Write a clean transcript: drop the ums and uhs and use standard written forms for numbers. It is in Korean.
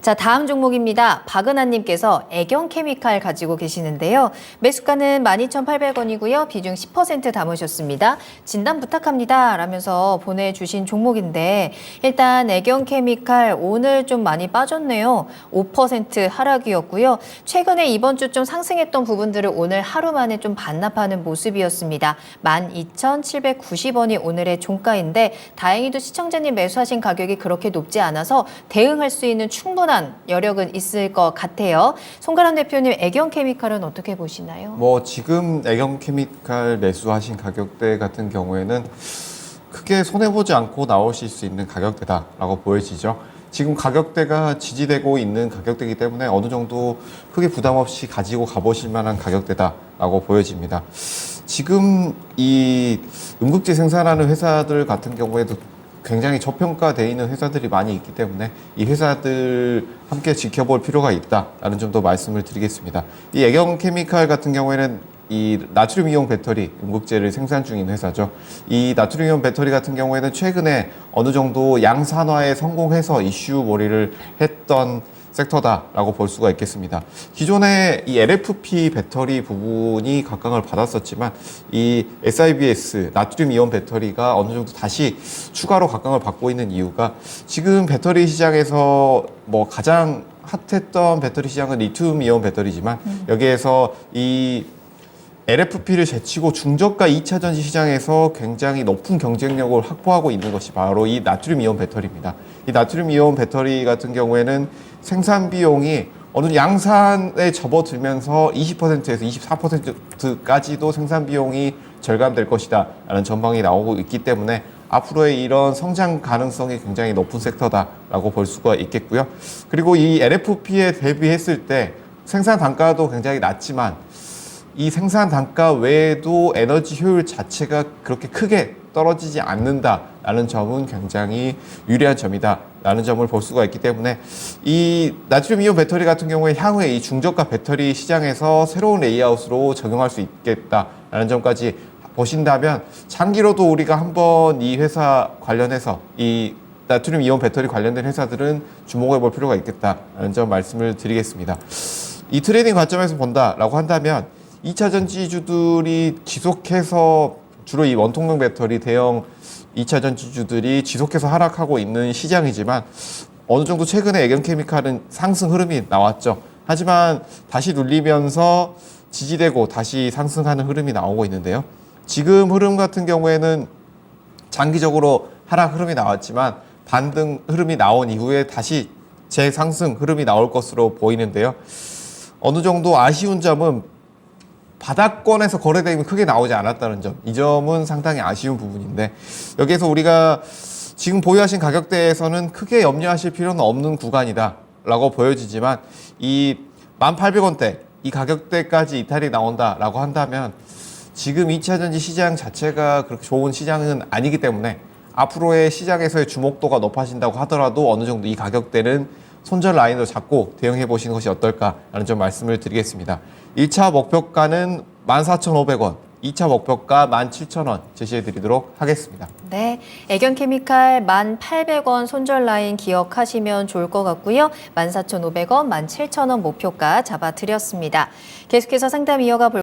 자, 다음 종목입니다. 박은하님께서 애경케미칼 가지고 계시는데요. 매수가는 12,800원이고요. 비중 10% 담으셨습니다. 진단 부탁합니다. 라면서 보내주신 종목인데 일단 애경케미칼 오늘 좀 많이 빠졌네요. 5% 하락이었고요. 최근에 이번 주 좀 상승했던 부분들을 오늘 하루 만에 좀 반납하는 모습이었습니다. 12,790원이 오늘의 종가인데 다행히도 시청자님 매수하신 가격이 그렇게 높지 않아서 대응할 수 있는 충분한 여력은 있을 것 같아요. 송가람 대표님, 애경케미칼은 어떻게 보시나요? 지금 애경케미칼 매수하신 가격대 같은 경우에는 크게 손해보지 않고 나오실 수 있는 가격대다라고 보여지죠. 지금 가격대가 지지되고 있는 가격대이기 때문에 어느 정도 크게 부담 없이 가지고 가보실 만한 가격대다라고 보여집니다. 지금 이 음극재 생산하는 회사들 같은 경우에도 굉장히 저평가되어 있는 회사들이 많이 있기 때문에 이 회사들 함께 지켜볼 필요가 있다라는 점도 말씀을 드리겠습니다. 이 애경케미칼 같은 경우에는 이 나트륨 이온 배터리 음극재를 생산 중인 회사죠. 이 나트륨 이온 배터리 같은 경우에는 최근에 어느 정도 양산화에 성공해서 이슈몰이를 했던 섹터다라고 볼 수가 있겠습니다. 기존에 이 LFP 배터리 부분이 각광을 받았었지만 이 SIBS 나트륨 이온 배터리가 어느 정도 다시 추가로 각광을 받고 있는 이유가 지금 배터리 시장에서 가장 핫했던 배터리 시장은 리튬 이온 배터리지만 여기에서 이 LFP를 제치고 중저가 2차 전지 시장에서 굉장히 높은 경쟁력을 확보하고 있는 것이 바로 이 나트륨 이온 배터리입니다. 이 나트륨 이온 배터리 같은 경우에는 생산 비용이 어느 양산에 접어들면서 20%에서 24%까지도 생산 비용이 절감될 것이다 라는 전망이 나오고 있기 때문에 앞으로의 이런 성장 가능성이 굉장히 높은 섹터다라고 볼 수가 있겠고요. 그리고 이 LFP에 대비했을 때 생산 단가도 굉장히 낮지만 이 생산 단가 외에도 에너지 효율 자체가 그렇게 크게 떨어지지 않는다라는 점은 굉장히 유리한 점이다라는 점을 볼 수가 있기 때문에 이 나트륨 이온 배터리 같은 경우에 향후에 이 중저가 배터리 시장에서 새로운 레이아웃으로 적용할 수 있겠다라는 점까지 보신다면 장기로도 우리가 한번 이 회사 관련해서 이 나트륨 이온 배터리 관련된 회사들은 주목해 볼 필요가 있겠다라는 점 말씀을 드리겠습니다. 이 트레이딩 관점에서 본다라고 한다면 2차 전지주들이 지속해서 주로 이 원통형 배터리 대형 2차 전지주들이 지속해서 하락하고 있는 시장이지만 어느 정도 최근에 애경케미칼은 상승 흐름이 나왔죠. 하지만 다시 눌리면서 지지되고 다시 상승하는 흐름이 나오고 있는데요. 지금 흐름 같은 경우에는 장기적으로 하락 흐름이 나왔지만 반등 흐름이 나온 이후에 다시 재상승 흐름이 나올 것으로 보이는데요. 어느 정도 아쉬운 점은 바닥권에서 거래대금이 크게 나오지 않았다는 점, 이 점은 상당히 아쉬운 부분인데 여기에서 우리가 지금 보유하신 가격대에서는 크게 염려하실 필요는 없는 구간이다 라고 보여지지만 이 1,800원대 이 가격대까지 이탈이 나온다라고 한다면 지금 2차 전지 시장 자체가 그렇게 좋은 시장은 아니기 때문에 앞으로의 시장에서의 주목도가 높아진다고 하더라도 어느 정도 이 가격대는 손절 라인으로 잡고 대응해 보시는 것이 어떨까라는 점 말씀을 드리겠습니다. 1차 목표가는 14,500원, 2차 목표가 17,000원 제시해 드리도록 하겠습니다. 네, 애경케미칼 1,800원 손절 라인 기억하시면 좋을 것 같고요. 14,500원, 17,000원 목표가 잡아드렸습니다. 계속해서 상담 이어가 볼